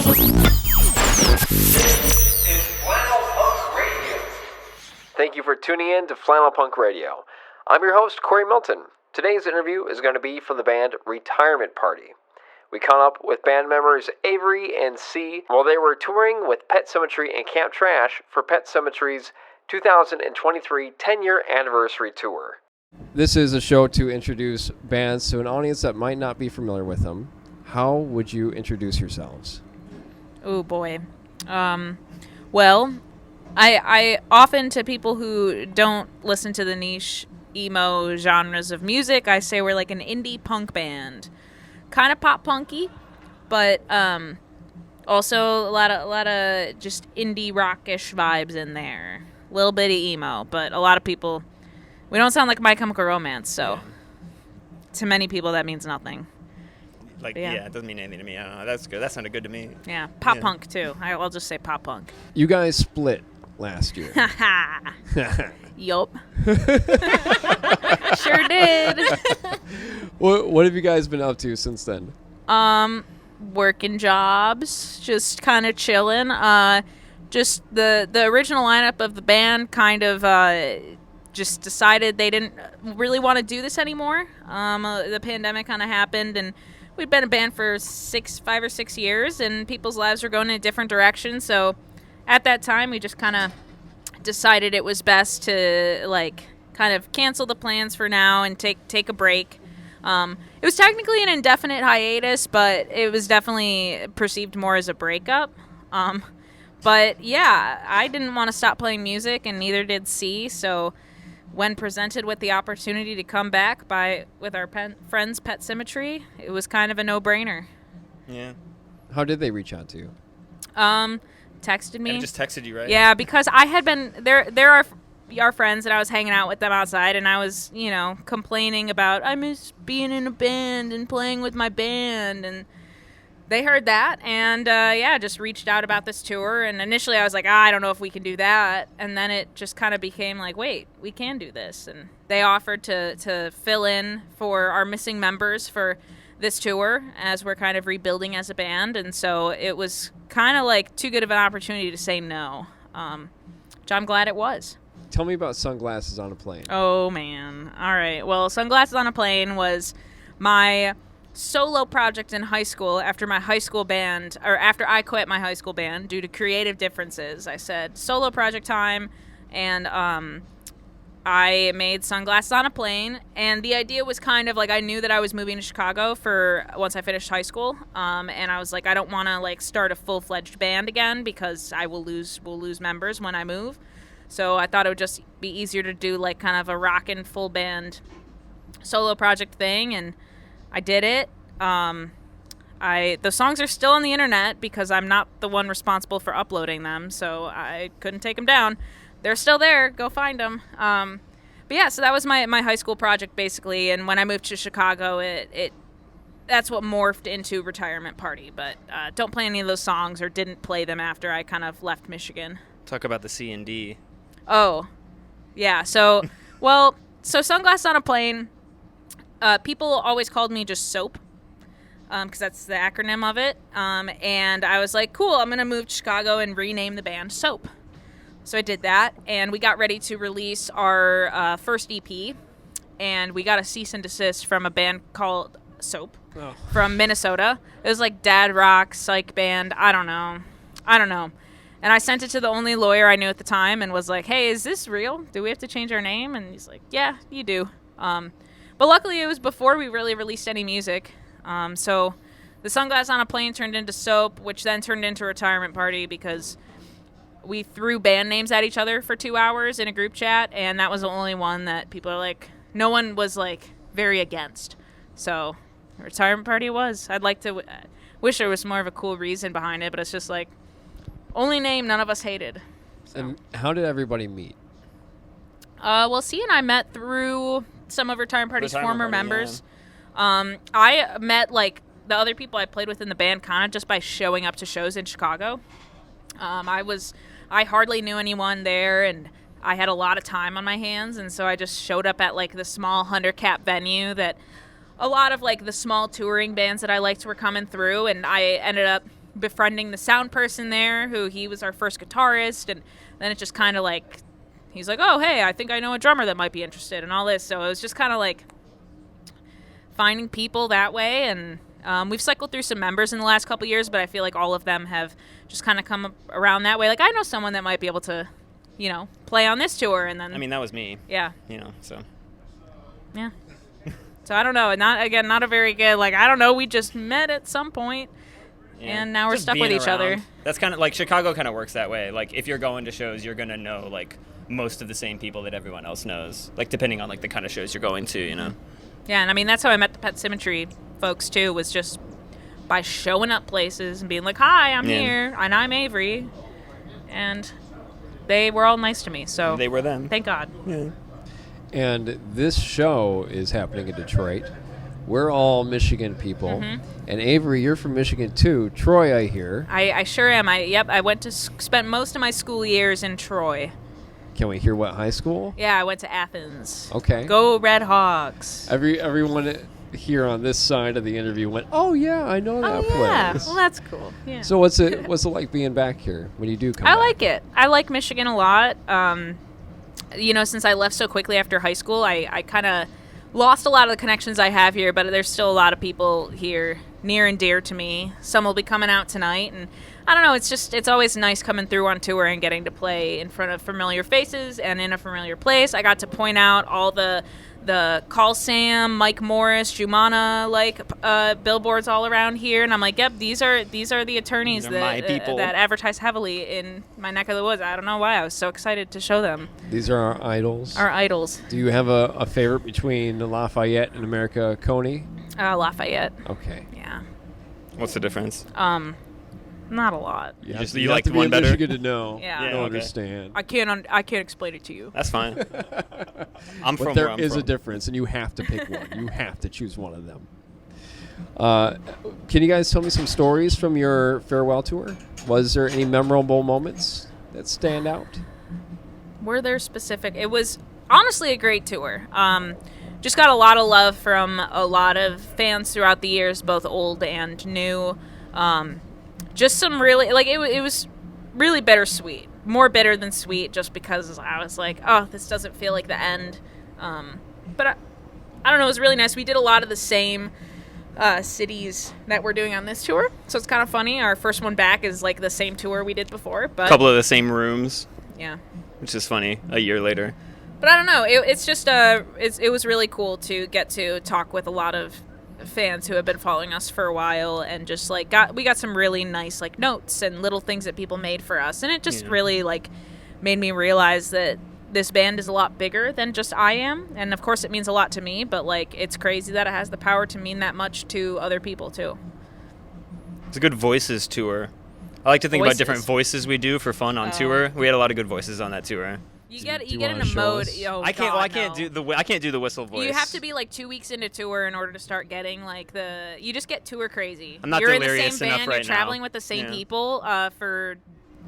Thank you for tuning in to Flannel Punk Radio. I'm your host, Corey Milton. Today's interview is going to be from the band Retirement Party. We caught up with band members Avery and C while they were touring with Pet Sematary and Camp Trash for Pet Sematary's 2023 10-year anniversary tour. This is a show to introduce bands to an audience that might not be familiar with them. How would you introduce yourselves? Oh, boy. Well, I often, to people who don't listen to the niche emo genres of music, I say we're like an indie punk band. Kind of pop punky, but also a lot of just indie rockish vibes in there. A little bit of emo, but a lot of people, we don't sound like My Chemical Romance, so to many people that means nothing. It doesn't mean anything to me. I don't know. That's good. That sounded good to me. Yeah, pop punk too. I'll just say pop punk. You guys split last year. Yup. Sure did. What have you guys been up to since then? Working jobs, just kind of chilling. Just the original lineup of the band kind of just decided they didn't really want to do this anymore. The pandemic kind of happened, and we'd been a band for 5 or 6 years, and people's lives were going in a different direction. So at that time, we just kind of decided it was best to kind of cancel the plans for now and take a break. It was technically an indefinite hiatus, but it was definitely perceived more as a breakup. But yeah, I didn't want to stop playing music, and neither did C. So when presented with the opportunity to come back with our friends Pet Sematary, it was kind of a no-brainer. Yeah. How did they reach out to you? Texted me. And just texted you, right? Yeah, because I had been there are our friends, and I was hanging out with them outside, and I was, complaining about I miss being in a band and playing with my band, and they heard that, and just reached out about this tour. And initially I was like, I don't know if we can do that, and then it just kind of became like, wait, we can do this. And they offered to fill in for our missing members for this tour as we're kind of rebuilding as a band. And so it was kind of like too good of an opportunity to say no, which I'm glad it was. Tell me about Sunglasses on a Plane. Oh, man. All right. Well, Sunglasses on a Plane was my solo project in high school after my high school band, or after I quit my high school band due to creative differences. I said, solo project time, and I made Sunglasses on a Plane, and the idea was kind of like I knew that I was moving to Chicago for once I finished high school, and I was like, I don't want to start a full-fledged band again because we'll lose members when I move. So I thought it would just be easier to do kind of a rockin' full band solo project thing, and I did it. The songs are still on the internet because I'm not the one responsible for uploading them, so I couldn't take them down. They're still there. Go find them. But yeah, so that was my high school project basically, and when I moved to Chicago, that's what morphed into Retirement Party. But don't play any of those songs, or didn't play them after I kind of left Michigan. Talk about the C&D. Oh, yeah. So Sunglasses on a Plane, people always called me just SOAP, because that's the acronym of it. And I was like, cool, I'm going to move to Chicago and rename the band SOAP. So I did that, and we got ready to release our first EP, and we got a cease and desist from a band called SOAP from Minnesota. It was like dad rock, psych band. I don't know. And I sent it to the only lawyer I knew at the time and was like, hey, is this real? Do we have to change our name? And he's like, yeah, you do. But luckily it was before we really released any music. So the Sunglasses on a Plane turned into SOAP, which then turned into Retirement Party because we threw band names at each other for 2 hours in a group chat, and that was the only one that people are like, no one was very against. So Retirement Party was. I'd like to wish there was more of a cool reason behind it, but it's just only name none of us hated. So. And how did everybody meet? Well, C and I met through some of Retirement Party's former members. Yeah. I met the other people I played with in the band kind of just by showing up to shows in Chicago. I hardly knew anyone there, and I had a lot of time on my hands, and so I just showed up at the small 100-cap venue that a lot of the small touring bands that I liked were coming through, and I ended up befriending the sound person there, he was our first guitarist, and then it just kind of like, he's like, oh, hey, I think I know a drummer that might be interested, and all this. So it was just kind of like finding people that way, and we've cycled through some members in the last couple years, but I feel like all of them have just kind of come around that way. Like, I know someone that might be able to, play on this tour, and then... I mean, that was me. Yeah. So... Yeah. So I don't know. Not a very good, I don't know. We just met at some point, and now we're just stuck with each other. That's kind of like Chicago kind of works that way. Like, if you're going to shows, you're going to know, most of the same people that everyone else knows. Depending on, the kind of shows you're going to, Yeah, and I mean, that's how I met the Pet Symmetry folks, too, was just by showing up places and being like, hi, I'm here, and I'm Avery. And they were all nice to me, so... They were them. Thank God. Yeah. And this show is happening in Detroit. We're all Michigan people. Mm-hmm. And Avery, you're from Michigan too. Troy, I hear. I sure am. I went to spent most of my school years in Troy. Can we hear what high school? Yeah, I went to Athens. Okay. Go Red Hogs. Everyone here on this side of the interview went, oh yeah, I know that place. Yeah, well that's cool. Yeah. So what's it like being back here when you do come back? I like it. I like Michigan a lot. Since I left so quickly after high school, I kind of lost a lot of the connections I have here, but there's still a lot of people here near and dear to me. Some will be coming out tonight, and I don't know, it's always nice coming through on tour and getting to play in front of familiar faces and in a familiar place. I got to point out all the Call Sam, Mike Morris, Jumana billboards all around here, and I'm like, yep, these are the attorneys that advertise heavily in my neck of the woods. I don't know why I was so excited to show them. These are our idols. Our idols. Do you have a favorite between Lafayette and America Coney? Lafayette. Okay. Yeah. What's the difference? Not a lot. You like the one better? Michigan to know. Yeah. I don't Okay. understand. I can't explain it to you. That's fine. I'm But from there where I'm is from. a difference, and you have to pick one. You have to choose one of them. Can you guys tell me some stories from your farewell tour? Was there any memorable moments that stand out? Were there specific? It was honestly a great tour. Just got a lot of love from a lot of fans throughout the years, both old and new. Just some really, it was really bittersweet. More bitter than sweet, just because I was like, oh, this doesn't feel like the end. But I don't know, it was really nice. We did a lot of the same cities that we're doing on this tour, so it's kind of funny. Our first one back is the same tour we did before. But Couple of the same rooms. Yeah. Which is funny, a year later. But I don't know, it's just, it was really cool to get to talk with a lot of fans who have been following us for a while, and just we got some really nice notes and little things that people made for us, and it just really made me realize that this band is a lot bigger than just I am, and of course it means a lot to me, but it's crazy that it has the power to mean that much to other people too. It's a good voices tour. I like to think about different voices we do for fun on tour. We had a lot of good voices on that tour. You get you in wanna a show mode. us? Oh, I can't no. do the whistle voice. You have to be 2 weeks into tour in order to start getting you just get tour crazy. I'm not You're delirious in the same enough band, right you're traveling now. with the same Yeah. people for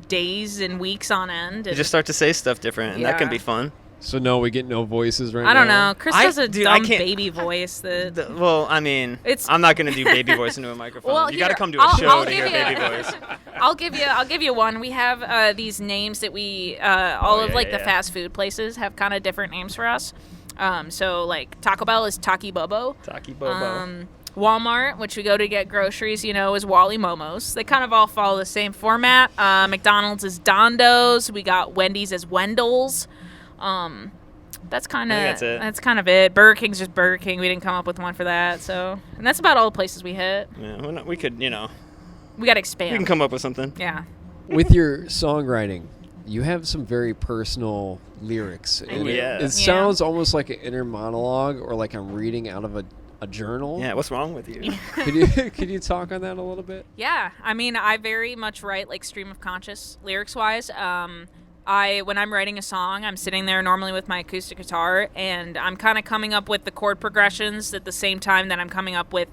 days and weeks on end. You And just start to say stuff different, and that can Yeah. be fun. So no, we get no voices right now? I don't know. Chris does a Dude, I dumb can't- baby voice. Well, I mean, I'm not going to do baby voice into a microphone. Well, you got to here, come to a show I'll to give hear you- baby voice. I'll give you one. We have these names that we the fast food places have kind of different names for us. So Taco Bell is Taki Bobo. Taki Bobo. Walmart, which we go to get groceries, is Wally Momos. They kind of all follow the same format. McDonald's is Dondo's. We got Wendy's as Wendell's. That's kind of it. Burger King's just Burger King. We didn't come up with one for that. So, and that's about all the places we hit. Yeah, we could, We got to expand. we can come up with something. Yeah. With your songwriting, you have some very personal lyrics. And Yeah. it sounds almost like an inner monologue, or like I'm reading out of a journal. Yeah, what's wrong with you? Could you talk on that a little bit? Yeah, I mean, I very much write stream of conscious lyrics-wise. When I'm writing a song, I'm sitting there normally with my acoustic guitar, and I'm kind of coming up with the chord progressions at the same time that I'm coming up with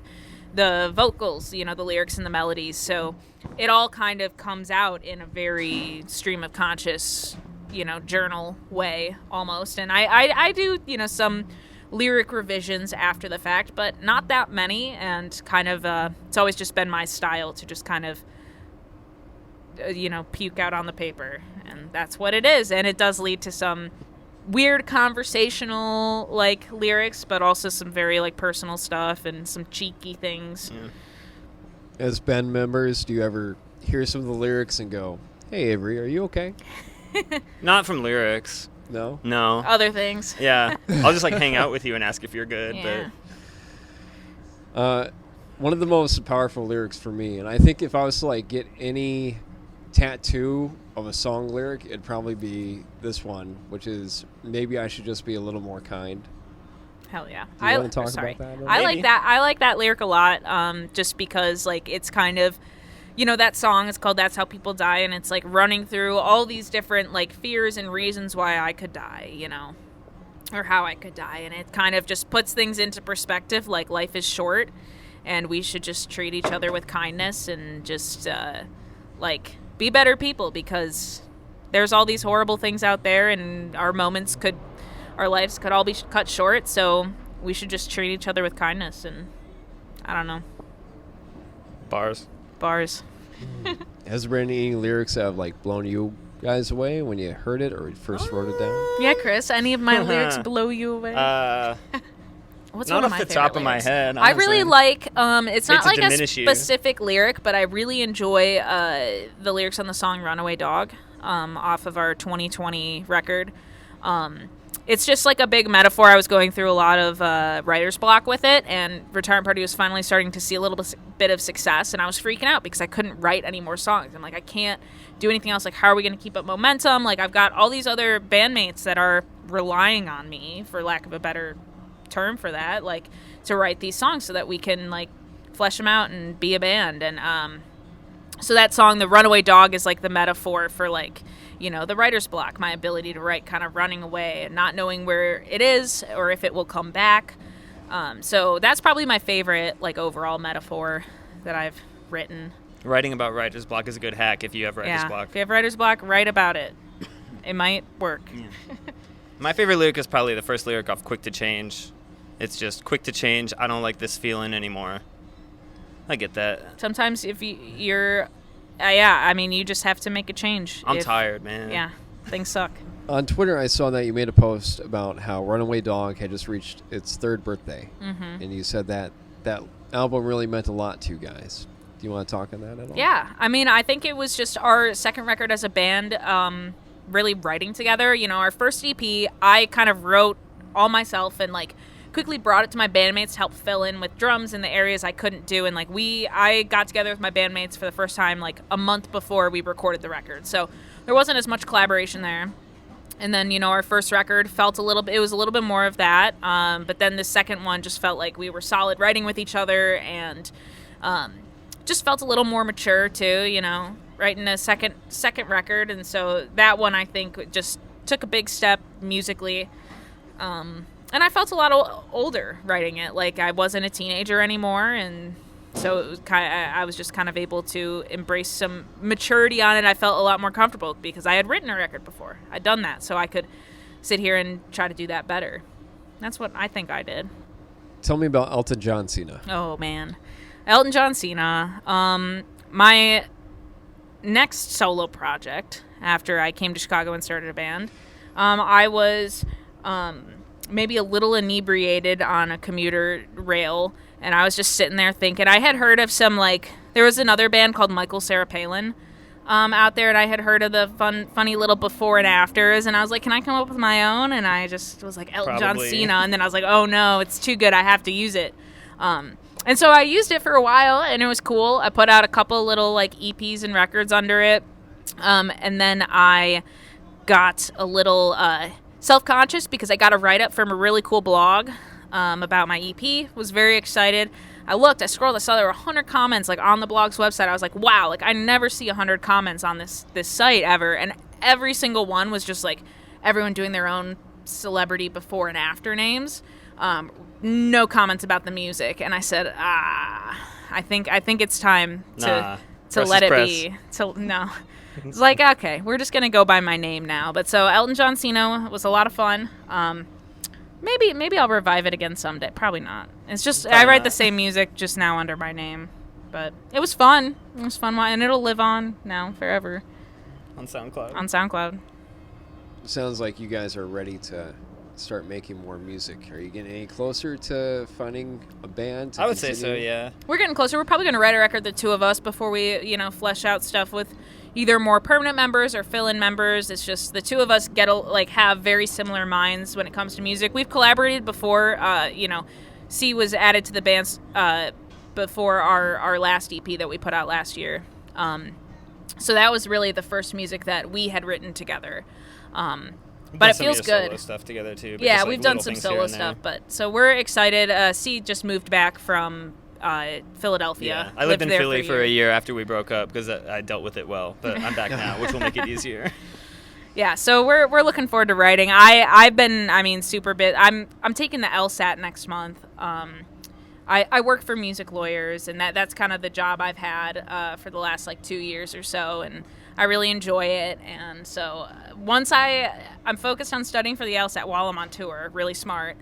the vocals, the lyrics and the melodies. So it all kind of comes out in a very stream of conscious, journal way almost. And I do, some lyric revisions after the fact, but not that many, and kind of it's always just been my style to just kind of puke out on the paper. And that's what it is. And it does lead to some weird conversational, like, lyrics, but also some very, like, personal stuff and some cheeky things. Yeah. As band members, do you ever hear some of the lyrics and go, "Hey, Avery, are you okay?" Not from lyrics. No? No. Other things. Yeah. I'll just, like, hang out with you and ask if you're good. Yeah. One of the most powerful lyrics for me, and I think if I was to, like, get any tattoo of a song lyric, it'd probably be this one, which is, "Maybe I should just be a little more kind." Hell yeah. Do you want to talk about that? I Maybe. like that. I like that lyric a lot, just because, like, it's kind of, that song is called "That's How People Die," and it's, like, running through all these different, like, fears and reasons why I could die, or how I could die, and it kind of just puts things into perspective, like, life is short, and we should just treat each other with kindness and just, be better people, because there's all these horrible things out there, and our lives could all be cut short, so we should just treat each other with kindness, and I don't know. Bars. Has there been any lyrics that have, like, blown you guys away when you heard it or first wrote it down? Yeah, Chris, any of my lyrics blow you away? What's Not one of off my the top favorite of my lyrics? head, I really honestly. like, it's not to like a diminish you. specific lyric, but I really enjoy the lyrics on the song Runaway Dog off of our 2020 record. It's just like a big metaphor. I was going through a lot of writer's block with it, and Retirement Party was finally starting to see a little bit of success, and I was freaking out because I couldn't write any more songs. I'm like, I can't do anything else. Like, how are we going to keep up momentum? Like, I've got all these other bandmates that are relying on me, for lack of a better term for that, like, to write these songs so that we can, like, flesh them out and be a band. And so that song, The Runaway Dog, is, like, the metaphor for, like, the writer's block, my ability to write kind of running away and not knowing where it is or if it will come back. So that's probably my favorite, like, overall metaphor that I've written. Writing about writer's block is a good hack if you have writer's block. If you have writer's block, write about it. It might work. Yeah. My favorite lyric is probably the first lyric off Quick to Change. It's just, quick to change, I don't like this feeling anymore. I get that. Sometimes if you're... you just have to make a change. I'm tired, man. Yeah, things suck. On Twitter, I saw that you made a post about how Runaway Dog had just reached its 3rd birthday. Mm-hmm. And you said that album really meant a lot to you guys. Do you want to talk on that at all? Yeah, I think it was just our second record as a band, really writing together. Our first EP, I kind of wrote all myself and, like, quickly brought it to my bandmates to help fill in with drums in the areas I couldn't do. And, like, I got together with my bandmates for the first time, like, a month before we recorded the record. So there wasn't as much collaboration there. And then, our first record it was a little bit more of that. But then the second one just felt like we were solid writing with each other, and just felt a little more mature too, writing a second record. And so that one, I think, just took a big step musically. And I felt a lot older writing it. Like, I wasn't a teenager anymore, and so it was I was just kind of able to embrace some maturity on it. I felt a lot more comfortable because I had written a record before. I'd done that, so I could sit here and try to do that better. That's what I think I did. Tell me about Elton John Cena. Oh, man. Elton John Cena. My next solo project after I came to Chicago and started a band, I was... maybe a little inebriated on a commuter rail, and I was just sitting there thinking. I had heard of some, like, there was another band called Michael Sarah Palin out there, and I had heard of the funny little before and afters, and I was like, can I come up with my own? And I just was like, Elton John Cena, and then I was like, oh no, it's too good, I have to use it. And so I used it for a while, and it was cool. I put out a couple little, like, EPs and records under it, and then I got a little... self-conscious because I got a write-up from a really cool blog about my EP. Was very excited. I scrolled, I saw there were 100 comments, like, on the blog's website. I was like, wow, like, I never see 100 comments on this site ever. And every single one was just, like, everyone doing their own celebrity before and after names. No comments about the music. And I said, I think it's time to let it be. No. It's like, okay, we're just going to go by my name now. But so Elton John Cena was a lot of fun. Maybe I'll revive it again someday. Probably not. It's just, I write the same music just now under my name. But it was fun. It was fun, and it'll live on now forever On SoundCloud. on SoundCloud. Sounds like you guys are ready to start making more music. Are you getting any closer to finding a band? I would say so, yeah. We're getting closer. We're probably going to write a record, the two of us, before we, flesh out stuff with either more permanent members or fill-in members. It's just the two of us have very similar minds when it comes to music. We've collaborated before. C was added to the band before our last EP that we put out last year. So that was really the first music that we had written together. But it feels good. Solo stuff together too. Yeah, we've done some solo stuff, but so we're excited. C just moved back from Philadelphia. Yeah, I lived in Philly for a year after we broke up because I dealt with it well, but I'm back now, which will make it easier. Yeah, so we're looking forward to writing. I've been super bit. I'm taking the LSAT next month. I work for music lawyers, and that's kind of the job I've had for the last 2 years or so, and I really enjoy it. And so once I'm focused on studying for the LSAT while I'm on tour, really smart.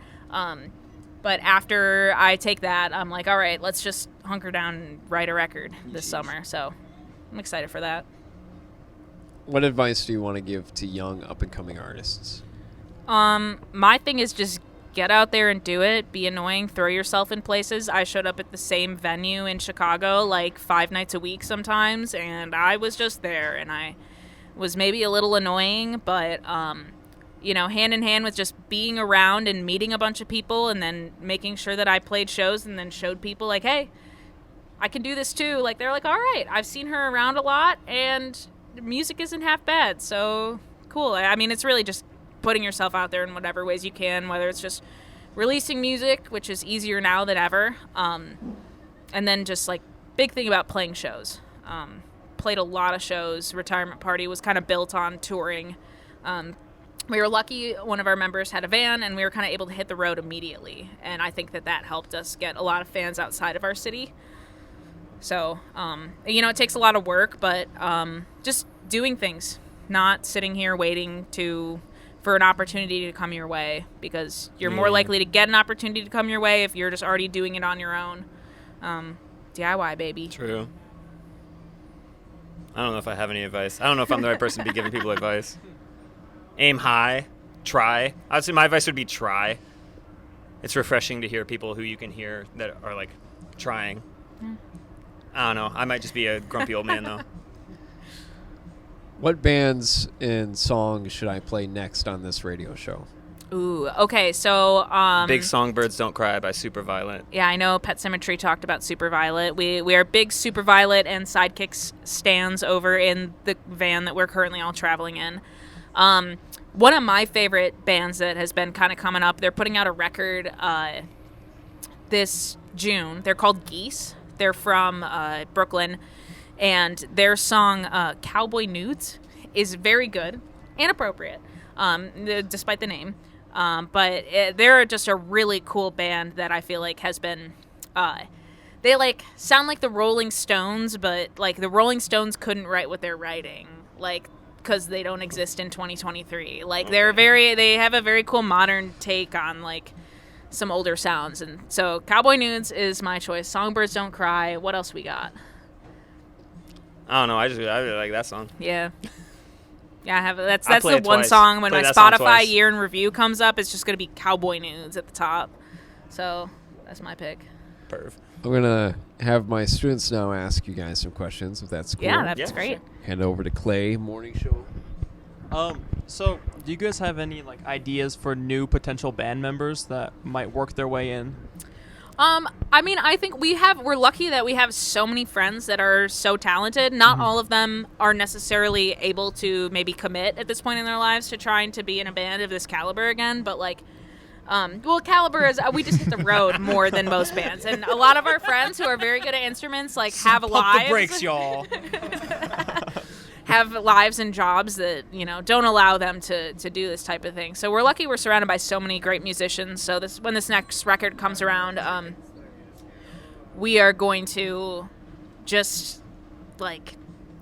But after I take that, I'm like, all right, let's just hunker down and write a record this summer. So I'm excited for that. What advice do you want to give to young up-and-coming artists? My thing is just get out there and do it. Be annoying. Throw yourself in places. I showed up at the same venue in Chicago 5 nights a week sometimes, and I was just there, and I was maybe a little annoying, but hand in hand with just being around and meeting a bunch of people and then making sure that I played shows and then showed people hey, I can do this too. They're like, all right, I've seen her around a lot and music isn't half bad. So cool. I mean, it's really just putting yourself out there in whatever ways you can, whether it's just releasing music, which is easier now than ever. And then just big thing about playing shows. Played a lot of shows. Retirement Party was kind of built on touring. We were lucky one of our members had a van, and we were kind of able to hit the road immediately. And I think that helped us get a lot of fans outside of our city. So, it takes a lot of work, but just doing things, not sitting here waiting for an opportunity to come your way, because you're more likely to get an opportunity to come your way if you're just already doing it on your own. DIY, baby. True. I don't know if I have any advice. I don't know if I'm the right person to be giving people advice. Aim high. Try. I would say my advice would be try. It's refreshing to hear people who you can hear that are trying. Mm. I don't know. I might just be a grumpy old man though. What bands and songs should I play next on this radio show? Ooh, okay, so Big Songbirds Don't Cry by Superviolent. Yeah, I know Pet Sematary talked about Superviolent. We are big Superviolent and Sidekicks stands over in the van that we're currently all traveling in. One of my favorite bands that has been kind of coming up, they're putting out a record this June. They're called Geese. They're from Brooklyn, and their song Cowboy Nudes is very good and appropriate, despite the name. But they're just a really cool band that I feel has been they sound like the Rolling Stones, but the Rolling Stones couldn't write what they're writing, because they don't exist in 2023. They have a very cool modern take on some older sounds. And so Cowboy Nudes is my choice. Songbirds Don't Cry. What else we got? I don't know. I really like that song. Yeah. Yeah, I have. That's the one twice. song when my Spotify year in review comes up, it's just going to be Cowboy Nudes at the top. So that's my pick. Perv. I'm going to have my students now ask you guys some questions, if that's cool. Yeah, that's great. Hand over to Clay, morning show. So do you guys have any ideas for new potential band members that might work their way in? I mean, I think we're lucky that we have so many friends that are so talented. Not all of them are necessarily able to maybe commit at this point in their lives to trying to be in a band of this caliber again, but caliber is we just hit the road more than most bands, and a lot of our friends who are very good at instruments have lives. Pump the brakes, y'all. Have lives and jobs that don't allow them to do this type of thing. So we're lucky we're surrounded by so many great musicians. So when this next record comes around, we are going to just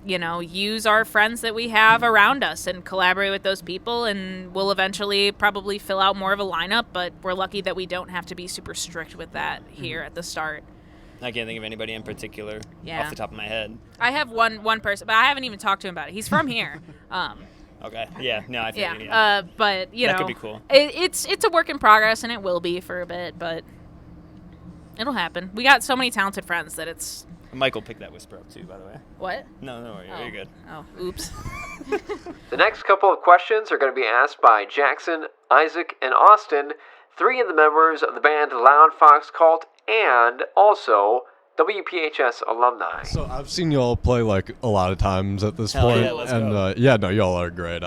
use our friends that we have around us and collaborate with those people, and we'll eventually probably fill out more of a lineup, but we're lucky that we don't have to be super strict with that here at the start. I can't think of anybody in particular off the top of my head. I have one person, but I haven't even talked to him about it. He's from here. Okay. Yeah. No, I figured. Yeah. But that could be cool. It's a work in progress, and it will be for a bit, but it'll happen. We got so many talented friends that it's. Michael picked that whisper up too, by the way. What? No, you're good. Oh, oops. The next couple of questions are going to be asked by Jackson, Isaac, and Austin, 3 of the members of the band Loud Fox Cult, and also WPHS alumni. So I've seen y'all play like a lot of times at this Hell point, yeah, let's and go. y'all are great.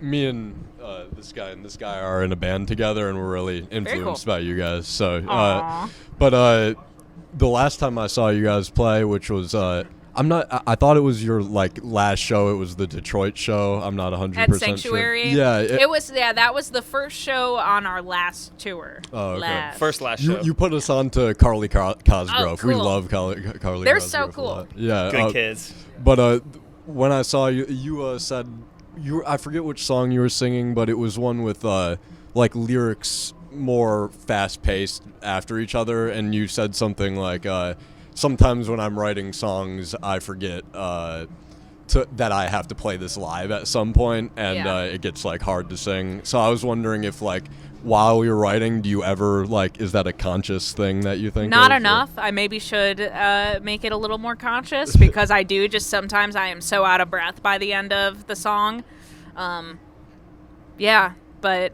Me and this guy are in a band together, and we're really influenced by you guys. So, but the last time I saw you guys play, which was I thought it was your like last show. It was the Detroit show. I'm not 100% At Sanctuary. sure. Yeah, it was. Yeah, that was the first show on our last tour. Oh, okay. Last show. You put us on to Carly Cosgrove. Oh, cool. We love Carly. They're so Cosgrove a cool. lot. Yeah, Good kids. But when I saw you, you said I forget which song you were singing, but it was one with like lyrics more fast-paced after each other, and you said something like. Sometimes when I'm writing songs, I forget that I have to play this live at some point, and it gets like hard to sing. So I was wondering if like while you're writing, do you ever like is that a conscious thing that you think? Not of, enough. I maybe should make it a little more conscious because I do. Just sometimes I am so out of breath by the end of the song. Yeah, but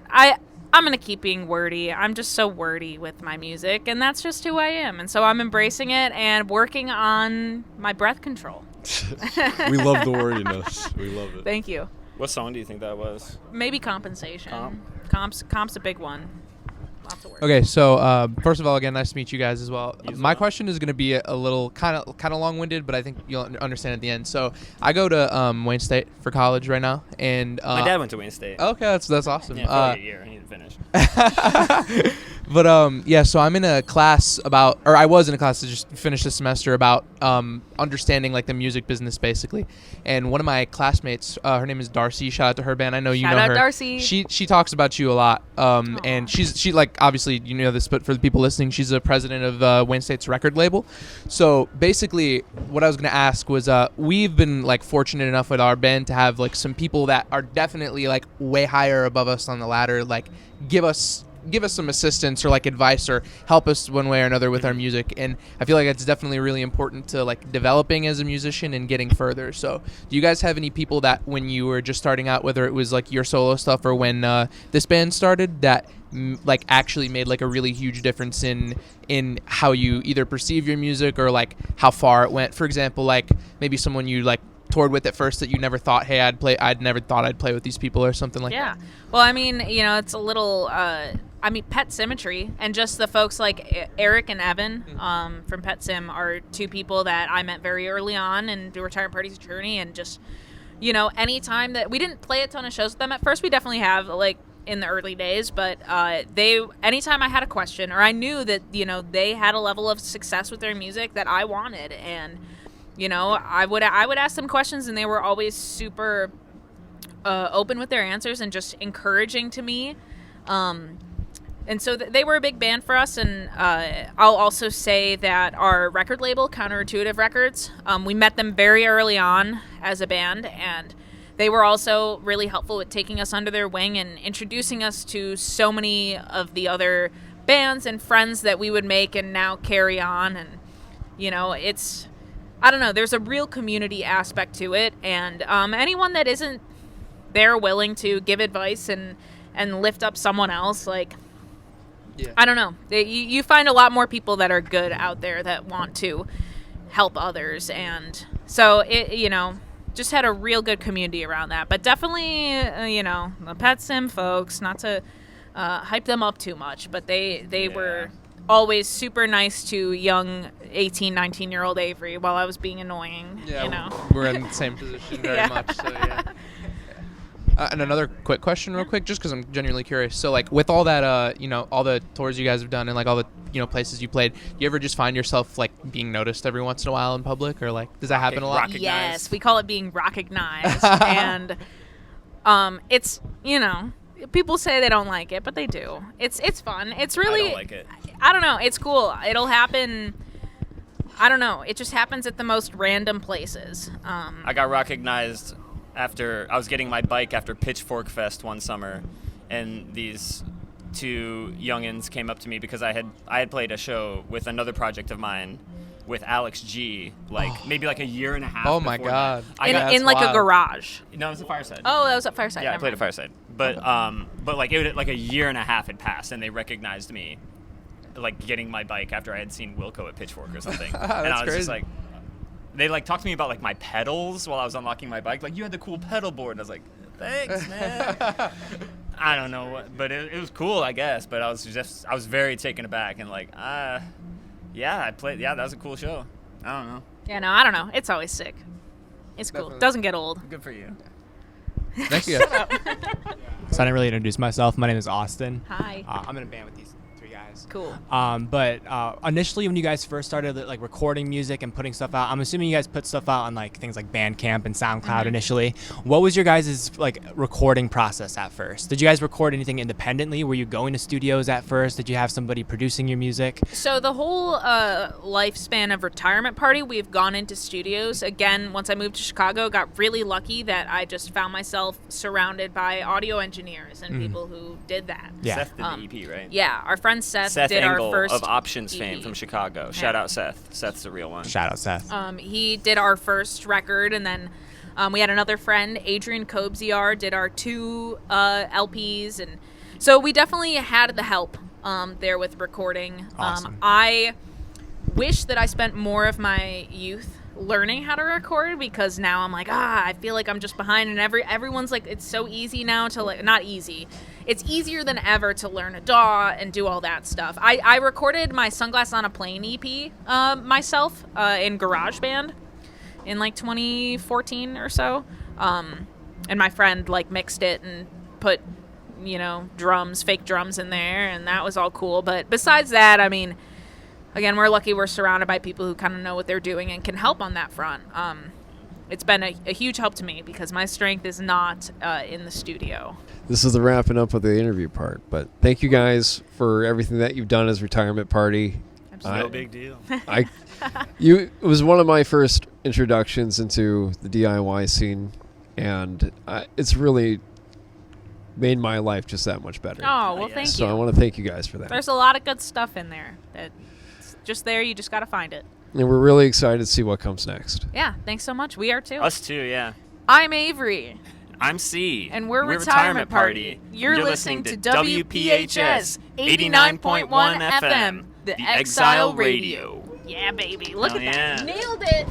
I'm going to keep being wordy. I'm just so wordy with my music, and that's just who I am. And so I'm embracing it and working on my breath control. We love the wordiness. We love it. Thank you. What song do you think that was? Maybe Compensation. Comp's a big one. Lots of work. Okay, so first of all, again, nice to meet you guys as well. You as My well. question is going to be a little kind of long-winded, but I think you'll understand at the end. So I go to Wayne State for college right now, and My dad went to Wayne State. Okay, that's awesome. Yeah, for a year. I need to finish. But yeah, so I'm in a class I was in a class to just finish the semester about understanding like the music business basically. And one of my classmates, her name is Darcy. Shout out to her band. I know you know her. Shout out Darcy. She talks about you a lot. And she like obviously you know this, but for the people listening, she's a president of Wayne State's record label. So basically, what I was gonna ask was, we've been like fortunate enough with our band to have like some people that are definitely like way higher above us on the ladder, like give us some assistance or like advice or help us one way or another with our music. And I feel like it's definitely really important to like developing as a musician and getting further. So do you guys have any people that when you were just starting out, whether it was like your solo stuff or when this band started, that like actually made like a really huge difference in how you either perceive your music or like how far it went? For example, like maybe someone you like toured with at first that you never thought, hey, I'd never thought I'd play with these people or something like that. Well, I mean, you know, it's a little Pet Symmetry and just the folks like Eric and Evan from Pet Sim are 2 people that I met very early on in the Retirement Party's journey. And just, you know, anytime that we didn't play a ton of shows with them at first, we definitely have like in the early days, but anytime I had a question or I knew that, you know, they had a level of success with their music that I wanted, and you know, I would ask them questions, and they were always super open with their answers and just encouraging to me. And so they were a big band for us. And I'll also say that our record label, Counterintuitive Records, we met them very early on as a band, and they were also really helpful with taking us under their wing and introducing us to so many of the other bands and friends that we would make and now carry on. And, you know, I don't know, there's a real community aspect to it, and anyone that isn't there willing to give advice and lift up someone else, like, yeah. I don't know. You find a lot more people that are good out there that want to help others, and so it, you know, just had a real good community around that. But definitely, you know, the Pet Sim folks, not to hype them up too much, but they were always super nice to young 18, 19-year-old Avery while I was being annoying. Yeah, you know? We're in the same position very much. So yeah. And another quick question real quick, just because I'm genuinely curious. So like with all that, you know, all the tours you guys have done and like all the, you know, places you played, do you ever just find yourself like being noticed every once in a while in public, or like does that happen a lot? Yes, we call it being recognized. And it's, you know, people say they don't like it, but they do. It's fun. It's really, I don't like it. I don't know. It's cool. It'll happen I don't know. It just happens at the most random places. I got recognized after I was getting my bike after Pitchfork Fest one summer, and these two youngins came up to me because I had played a show with another project of mine with Alex G, maybe like a year and a half. Oh my before God! that. In like a garage. No, it was a Fireside. Oh, that was at Fireside. Yeah, I Never played at mind. Fireside, but like it would, like a year and a half had passed, and they recognized me, like getting my bike after I had seen Wilco at Pitchfork or something, and I was just like, they like talked to me about like my pedals while I was unlocking my bike, like you had the cool pedal board, and I was like, thanks, man. I don't know what, but it was cool, I guess. But I was very taken aback and like, yeah, I played. Yeah, that was a cool show. I don't know. Yeah, no, I don't know. It's always sick. It's cool. Definitely. Doesn't get old. Good for you. Thank you. So I didn't really introduce myself. My name is Austin. Hi. I'm in a band with these three guys. Cool. But initially, when you guys first started like recording music and putting stuff out, I'm assuming you guys put stuff out on like things like Bandcamp and SoundCloud initially. What was your guys' like recording process at first? Did you guys record anything independently? Were you going to studios at first? Did you have somebody producing your music? So the whole lifespan of Retirement Party, we've gone into studios. Again, once I moved to Chicago, got really lucky that I just found myself surrounded by audio engineers and people who did that. Yeah. Seth did the EP, right? Yeah, our friend Seth did Engel our first of Options EP. fame from Chicago. Shout out Seth. Seth's the real one. Shout out Seth. He did our first record, and then we had another friend, Adrian Kobziar, did our 2 LPs, and so we definitely had the help there with recording. Awesome. I wish that I spent more of my youth learning how to record, because now I'm like, I feel like I'm just behind, and everyone's like, it's so easy now to like, not easy. It's easier than ever to learn a DAW and do all that stuff. I recorded my Sunglass on a Plane EP myself in GarageBand in like 2014 or so. And my friend like mixed it and put, drums, fake drums in there, and that was all cool. But besides that, I mean, again, we're lucky we're surrounded by people who kind of know what they're doing and can help on that front. It's been a huge help to me because my strength is not in the studio. This is the wrapping up of the interview part, but thank you guys for everything that you've done as Retirement Party. No big deal. It was one of my first introductions into the DIY scene, and it's really made my life just that much better. Oh, well, thank you. So I want to thank you guys for that. There's a lot of good stuff in there that's just there. You just got to find it. And we're really excited to see what comes next. Yeah, thanks so much. We are too. Us too, yeah. I'm Avery. I'm C. And we're Retirement Party. You're listening to WPHS 89.1 FM, the Exile Radio. Yeah, baby. Look Hell at that. yeah. Nailed it.